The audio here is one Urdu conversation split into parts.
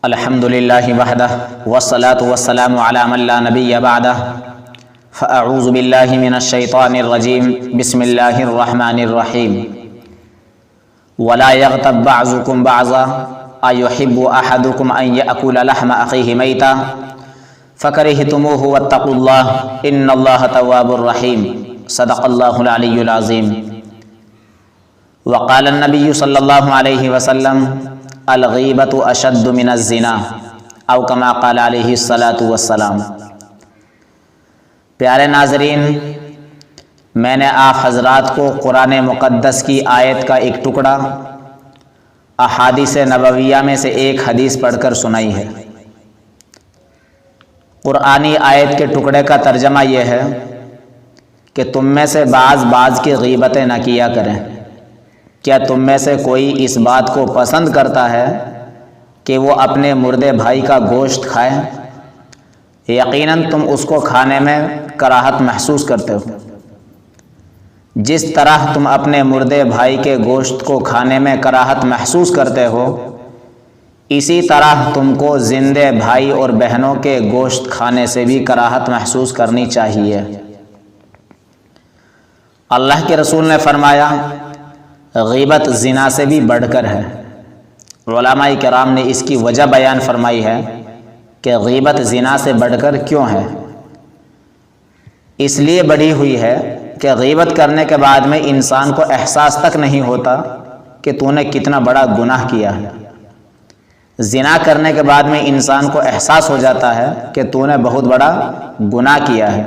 الحمد للہ وحدہ والصلاة والسلام علی من لا نبی بعدہ فاعوذ باللہ من الشیطان الرجیم بسم اللہ الرحمن الرحیم ولا یغتب بعضکم بعضا ایحب احدکم ان یأکل لحم اخیہ میتا فکرہتموہ واتقوا اللہ ان اللہ تواب الرحیم صدق اللہ العلی العظیم۔ وقال النبی صلی اللہ علیہ وسلم الغیبۃ اشد من الزنا او کما قال علیہ الصلاۃ والسلام۔ پیارے ناظرین، میں نے آپ حضرات کو قرآن مقدس کی آیت کا ایک ٹکڑا احادیث نبویہ میں سے ایک حدیث پڑھ کر سنائی ہے۔ قرآنی آیت کے ٹکڑے کا ترجمہ یہ ہے کہ تم میں سے بعض کی غیبتیں نہ کیا کریں۔ کیا تم میں سے کوئی اس بات کو پسند کرتا ہے کہ وہ اپنے مردے بھائی کا گوشت کھائے؟ یقیناً تم اس کو کھانے میں کراہت محسوس کرتے ہو۔ جس طرح تم اپنے مردے بھائی کے گوشت کو کھانے میں کراہت محسوس کرتے ہو، اسی طرح تم کو زندے بھائی اور بہنوں کے گوشت کھانے سے بھی کراہت محسوس کرنی چاہیے۔ اللہ کے رسول نے فرمایا غیبت زنا سے بھی بڑھ کر ہے۔ علماء کرام نے اس کی وجہ بیان فرمائی ہے کہ غیبت زنا سے بڑھ کر کیوں ہے۔ اس لیے بڑھی ہوئی ہے کہ غیبت کرنے کے بعد میں انسان کو احساس تک نہیں ہوتا کہ تو نے کتنا بڑا گناہ کیا ہے۔ زنا کرنے کے بعد میں انسان کو احساس ہو جاتا ہے کہ تو نے بہت بڑا گناہ کیا ہے۔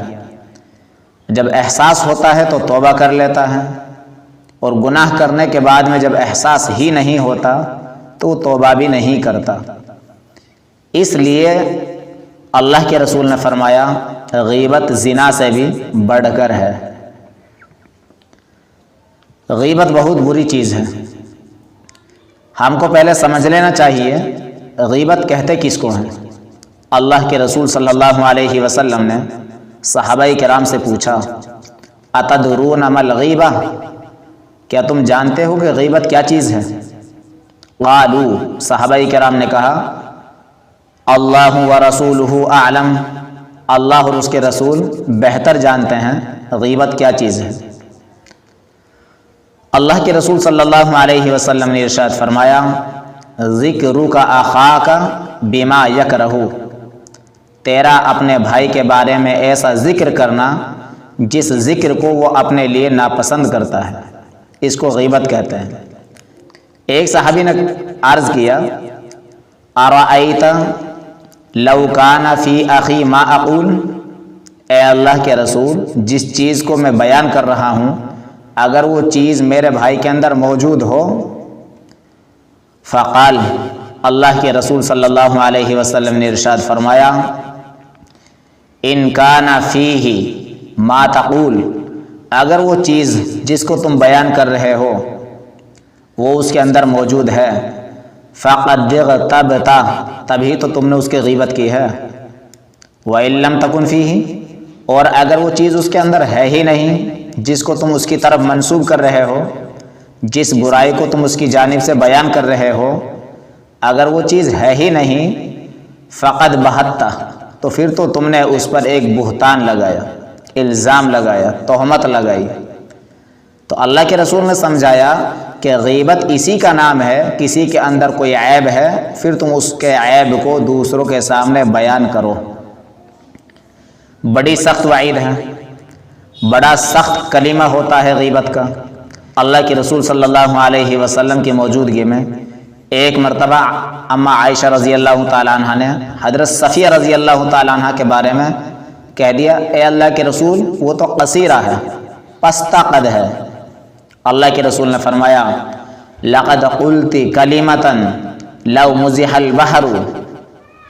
جب احساس ہوتا ہے تو توبہ کر لیتا ہے، اور گناہ کرنے کے بعد میں جب احساس ہی نہیں ہوتا تو توبہ بھی نہیں کرتا۔ اس لیے اللہ کے رسول نے فرمایا غیبت زنا سے بھی بڑھ کر ہے۔ غیبت بہت بری چیز ہے۔ ہم کو پہلے سمجھ لینا چاہیے غیبت کہتے کس کو ہیں۔ اللہ کے رسول صلی اللہ علیہ وسلم نے صحابہ کرام سے پوچھا اتدرون ما الغیبہ، کیا تم جانتے ہو کہ غیبت کیا چیز ہے؟ قالوا، صحابہ کرام نے کہا اللہ ورسولہ اعلم، اللہ اور اس کے رسول بہتر جانتے ہیں غیبت کیا چیز ہے۔ اللہ کے رسول صلی اللہ علیہ وسلم نے ارشاد فرمایا ذکرک اخاک بما یکرہ، تیرا اپنے بھائی کے بارے میں ایسا ذکر کرنا جس ذکر کو وہ اپنے لیے ناپسند کرتا ہے، اس کو غیبت کہتے ہیں۔ ایک صحابی نے عرض کیا ارأیت لو کان فی اخی ما اقول، اے اللہ کے رسول جس چیز کو میں بیان کر رہا ہوں اگر وہ چیز میرے بھائی کے اندر موجود ہو۔ فقال، اللہ کے رسول صلی اللہ علیہ وسلم نے ارشاد فرمایا ان کان فیہ ما تقول، اگر وہ چیز جس کو تم بیان کر رہے ہو وہ اس کے اندر موجود ہے فقد اغتبت، تبھی تو تم نے اس کی غیبت کی ہے۔ وَإِن لَّمْ تَكُنْ فِيهِ، اور اگر وہ چیز اس کے اندر ہے ہی نہیں جس کو تم اس کی طرف منسوب کر رہے ہو، جس برائی کو تم اس کی جانب سے بیان کر رہے ہو، اگر وہ چیز ہے ہی نہیں فقد بہت، تو پھر تو تم نے اس پر ایک بہتان لگایا، الزام لگایا، تہمت لگائی۔ تو اللہ کے رسول نے سمجھایا کہ غیبت اسی کا نام ہے، کسی کے اندر کوئی عیب ہے پھر تم اس کے عیب کو دوسروں کے سامنے بیان کرو۔ بڑی سخت وعید ہے، بڑا سخت کلمہ ہوتا ہے غیبت کا۔ اللہ کے رسول صلی اللہ علیہ وسلم کی موجودگی میں ایک مرتبہ اما عائشہ رضی اللہ تعالیٰ عنہ نے حضرت صفیہ رضی اللہ تعالیٰ عنہ کے بارے میں کہہ دیا اے اللہ کے رسول وہ تو قصیرہ ہے، پستہ قد ہے۔ اللہ کے رسول نے فرمایا لقد قلت کلمۃ لو مزح البحر،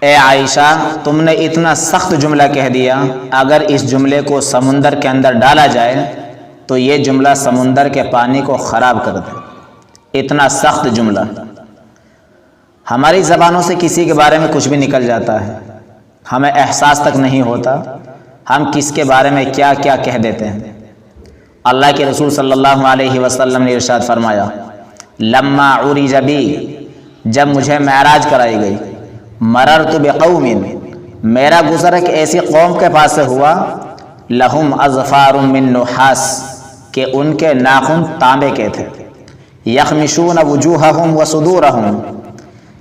اے عائشہ تم نے اتنا سخت جملہ کہہ دیا اگر اس جملے کو سمندر کے اندر ڈالا جائے تو یہ جملہ سمندر کے پانی کو خراب کر دے، اتنا سخت جملہ۔ ہماری زبانوں سے کسی کے بارے میں کچھ بھی نکل جاتا ہے، ہمیں احساس تک نہیں ہوتا ہم کس کے بارے میں کیا کیا کہہ دیتے ہیں۔ اللہ کے رسول صلی اللہ علیہ وسلم نے ارشاد فرمایا لما عرج بی، جب مجھے معراج کرائی گئی، مررت بقوم، میرا گزر ایک ایسی قوم کے پاس سے ہوا، لہم اظفار من نحاس، کہ ان کے ناخن تانبے کے تھے، یخمشون وجوہہم وصدورہم،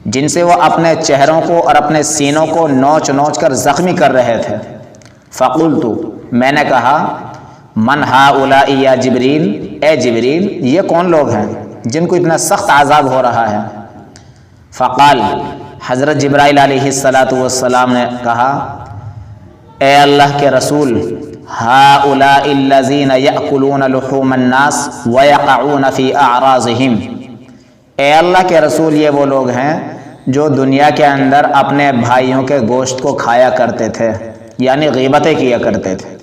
جن سے وہ اپنے چہروں کو اور اپنے سینوں کو نوچ نوچ کر زخمی کر رہے تھے۔ فقلت، میں نے کہا، من ہؤلاء یا جبریل، اے جبریل یہ کون لوگ ہیں جن کو اتنا سخت عذاب ہو رہا ہے؟ فقال، حضرت جبرائیل علیہ السلام نے کہا، اے اللہ کے رسول، ہؤلاء الذین یأکلون لحوم الناس ویقعون فی اعراضہم، اے اللہ کے رسول یہ وہ لوگ ہیں جو دنیا کے اندر اپنے بھائیوں کے گوشت کو کھایا کرتے تھے، یعنی غیبتیں کیا کرتے تھے،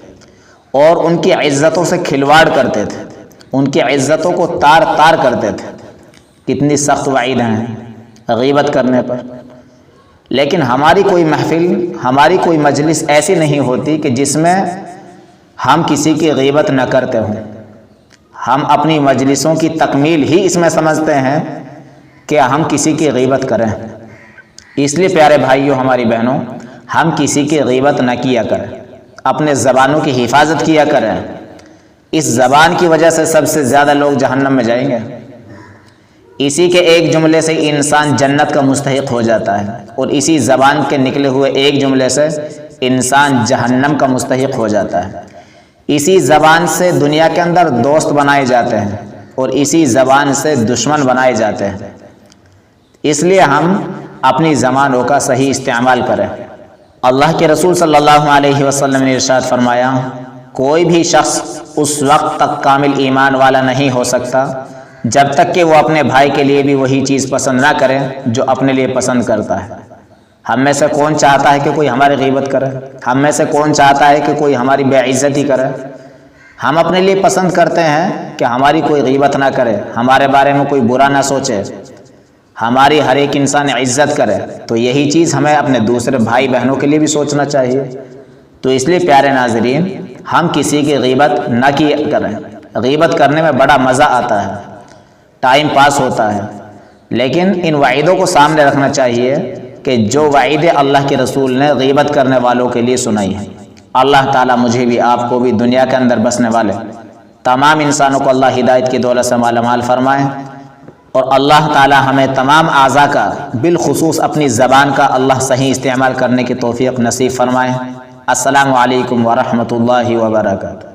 اور ان کی عزتوں سے کھلواڑ کرتے تھے، ان کی عزتوں کو تار تار کرتے تھے۔ کتنی سخت وعید ہیں غیبت کرنے پر۔ لیکن ہماری کوئی محفل، ہماری کوئی مجلس ایسی نہیں ہوتی کہ جس میں ہم کسی کی غیبت نہ کرتے ہوں۔ ہم اپنی مجلسوں کی تکمیل ہی اس میں سمجھتے ہیں کہ ہم کسی کی غیبت کریں۔ اس لیے پیارے بھائیوں، ہماری بہنوں، ہم کسی کی غیبت نہ کیا کریں، اپنے زبانوں کی حفاظت کیا کریں۔ اس زبان کی وجہ سے سب سے زیادہ لوگ جہنم میں جائیں گے۔ اسی کے ایک جملے سے انسان جنت کا مستحق ہو جاتا ہے، اور اسی زبان کے نکلے ہوئے ایک جملے سے انسان جہنم کا مستحق ہو جاتا ہے۔ اسی زبان سے دنیا کے اندر دوست بنائے جاتے ہیں، اور اسی زبان سے دشمن بنائے جاتے ہیں۔ اس لیے ہم اپنی زبانوں کا صحیح استعمال کریں۔ اللہ کے رسول صلی اللہ علیہ وسلم نے ارشاد فرمایا، کوئی بھی شخص اس وقت تک کامل ایمان والا نہیں ہو سکتا جب تک کہ وہ اپنے بھائی کے لیے بھی وہی چیز پسند نہ کرے جو اپنے لیے پسند کرتا ہے۔ ہم میں سے کون چاہتا ہے کہ کوئی ہماری غیبت کرے؟ ہم میں سے کون چاہتا ہے کہ کوئی ہماری بے عزتی کرے؟ ہم اپنے لیے پسند کرتے ہیں کہ ہماری کوئی غیبت نہ کرے، ہمارے بارے میں کوئی برا نہ سوچے، ہماری ہر ایک انسان عزت کرے۔ تو یہی چیز ہمیں اپنے دوسرے بھائی بہنوں کے لیے بھی سوچنا چاہیے۔ تو اس لیے پیارے ناظرین، ہم کسی کی غیبت نہ کیا کریں۔ غیبت کرنے میں بڑا مزہ آتا ہے، ٹائم پاس ہوتا ہے، لیکن ان وعیدوں کو سامنے رکھنا چاہیے کہ جو وعید اللہ کے رسول نے غیبت کرنے والوں کے لیے سنائی ہے۔ اللہ تعالیٰ مجھے بھی، آپ کو بھی، دنیا کے اندر بسنے والے تمام انسانوں کو اللہ ہدایت کی دولت سے مالا مال فرمائے، اور اللہ تعالیٰ ہمیں تمام اعضاء کا، بالخصوص اپنی زبان کا اللہ صحیح استعمال کرنے کی توفیق نصیب فرمائے۔ السلام علیکم ورحمۃ اللہ وبرکاتہ۔